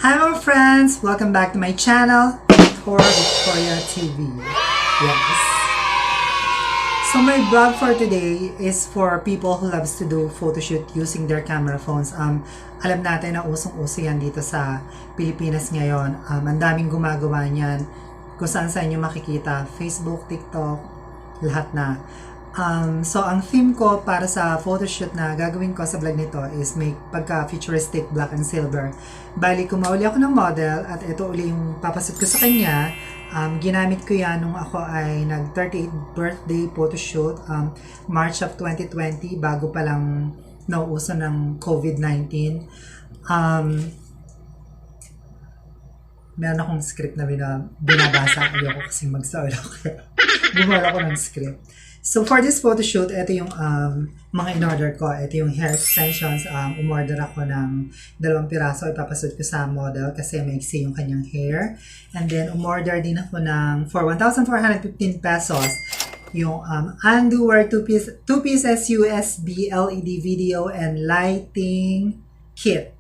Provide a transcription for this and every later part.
Hi mga friends! Welcome back to my channel, Tour Victoria TV. Yes. So my vlog for today is for people who loves to do photoshoot using their camera phones. Alam natin na usong-uso yan dito sa Pilipinas ngayon. Ang daming gumagawa niyan. Kung saan inyo makikita, Facebook, TikTok, lahat na. So ang theme ko para sa photoshoot na gagawin ko sa vlog nito is make pagka-futuristic black and silver. Bali, kumauli ako ng model at ito uli yung papasot ko sa kanya. Ginamit ko yan nung ako ay nag 38th birthday photoshoot, March of 2020, bago pa lang nauuso ng COVID-19. Meron akong script na binabasa. Ayoko kasing mag-solo. Gumawa ako ng script. So for this photoshoot, ito yung mga in-order ko. Ito yung hair extensions. Umorder ako ng 2 piraso. Ipapasod ko sa model kasi maiksi yung kanyang hair. And then umorder din ako ng for 1,415 pesos yung underwear 2 pieces USB LED video and lighting kit.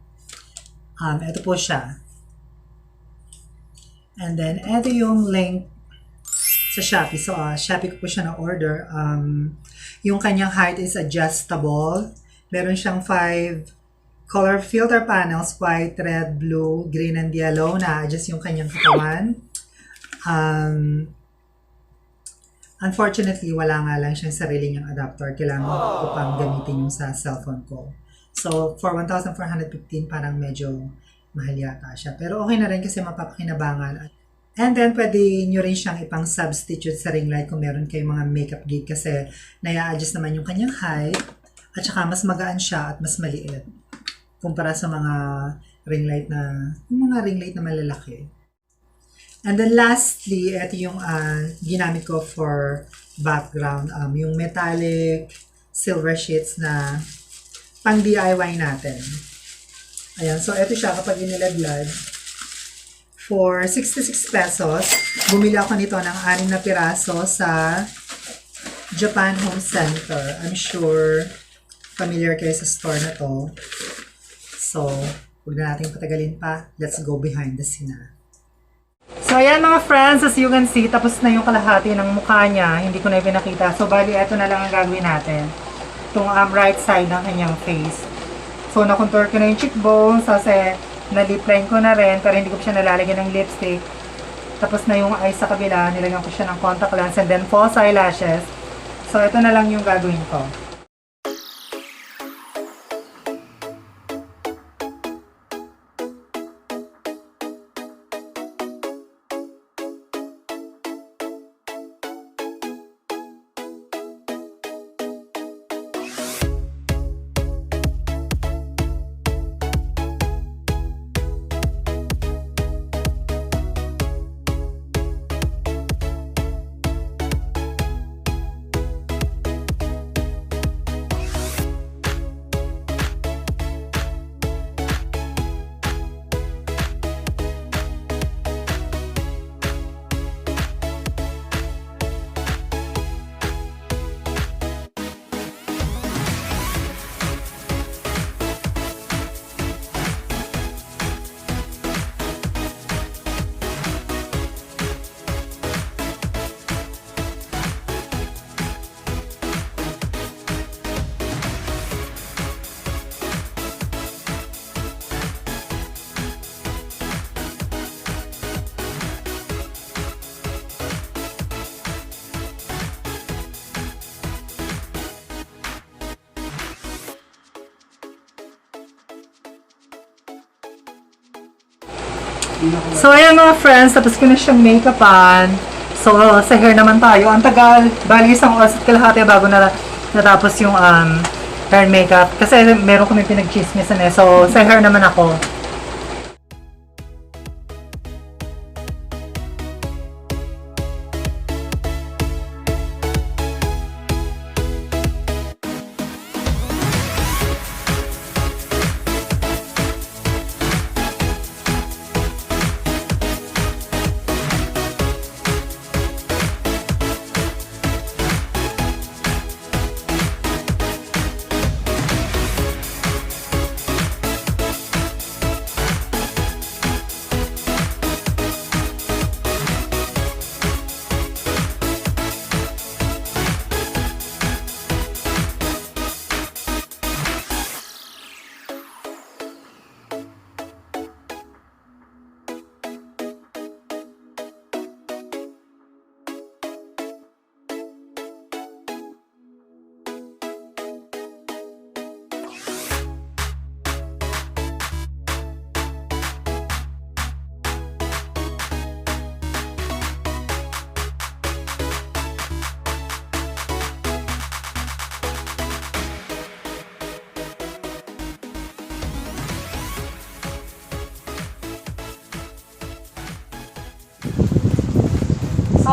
Ito po siya. And then ito yung link sa Shopee. So, Shopee ko po siya na-order. Yung kanyang height is adjustable. Meron siyang 5 color filter panels, white, red, blue, green, and yellow. Na-adjust yung kanyang katawan. Unfortunately, wala nga lang siyang sarili niyang adapter. Kailangan ko pang gamitin yung sa cellphone ko. So, for 1,415, parang medyo mahal yata siya. Pero okay na rin kasi mapapakinabangan. And then, pwede nyo rin siyang ipang-substitute sa ring light kung meron kayong mga makeup gig kasi naya-adjust naman yung kanyang height at saka mas magaan siya at mas maliit kumpara sa mga ring light na malalaki. And then lastly, ito yung ginamit ko for background, yung metallic silver sheets na pang DIY natin. Ayan, so ito siya kapag inilaglag. For 66 pesos, bumili ako nito ng 6 na piraso sa Japan Home Center. I'm sure familiar kayo sa store na to. So, huwag na natin patagalin pa. Let's go behind the scene na. So, ayan mga friends, as you can see, tapos na yung kalahati ng mukha niya. Hindi ko na ipinakita. So, bali, ito na lang ang gagawin natin. Itong right side ng kanyang face. So, na-contour ko na yung cheekbones kasi na-lip line ko na rin, pero hindi ko siya nalalagyan ng lipstick. Tapos na yung eyes sa kabila, nilagyan ko siya ng contact lens and then false eyelashes. So, ito na lang yung gagawin ko. So, ayan mga friends, tapos ko na siyang make-upan. So, sa hair naman tayo. Ang tagal, bali isang oras at kalahati bago natapos yung hair makeup. Kasi meron kami pinag-chismisan eh. So, sa hair naman ako.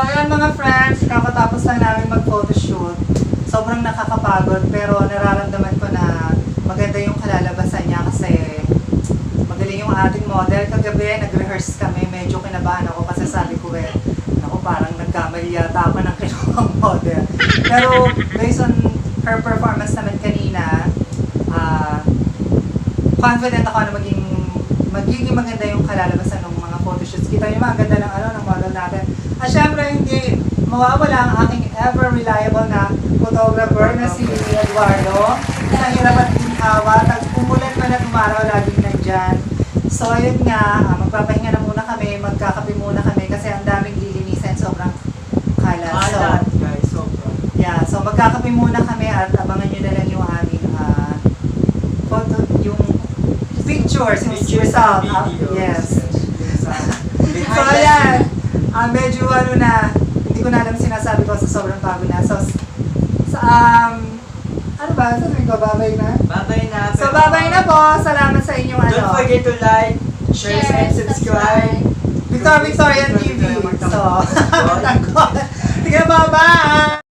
ayan mga friends, kakatapos lang namin mag-photoshoot. Sobrang nakakapagod pero nararamdaman ko na maganda yung kalalabasan niya kasi magaling yung ating model. Kagabi, nag-rehearse kami. Medyo kinabahan ako kasi sabi ko ako parang nagkamali yata ako ng kinuhang model. Pero based on her performance naman kanina, confident ako na magiging maganda yung kalalabasan ng mga photoshoots. Kita niyo maganda ng model natin. At syempre, hindi mawawala ang aking ever reliable na photographer na si Eduardo. Isang hirap at ginhawa. Umulan man at umaraw, laging nandyan. So, ayun nga, magpapahinga na muna kami, magkakape muna kami kasi ang daming lilinisan, sobrang kalat. So, guys, sobrang. yeah, so magkakape muna kami at abangan nyo na lang yung aming photo, yung pictures, yung result. Yes. So, ayan. Medyo hindi ko na alam sinasabi ko sa sobrang pagod na. So, ano ba? Sabi ko, babay na? Babay na. So, babay na po. Salamat sa inyong Don't forget to like, share, and subscribe. Victorian TV. So, sige, bye-bye!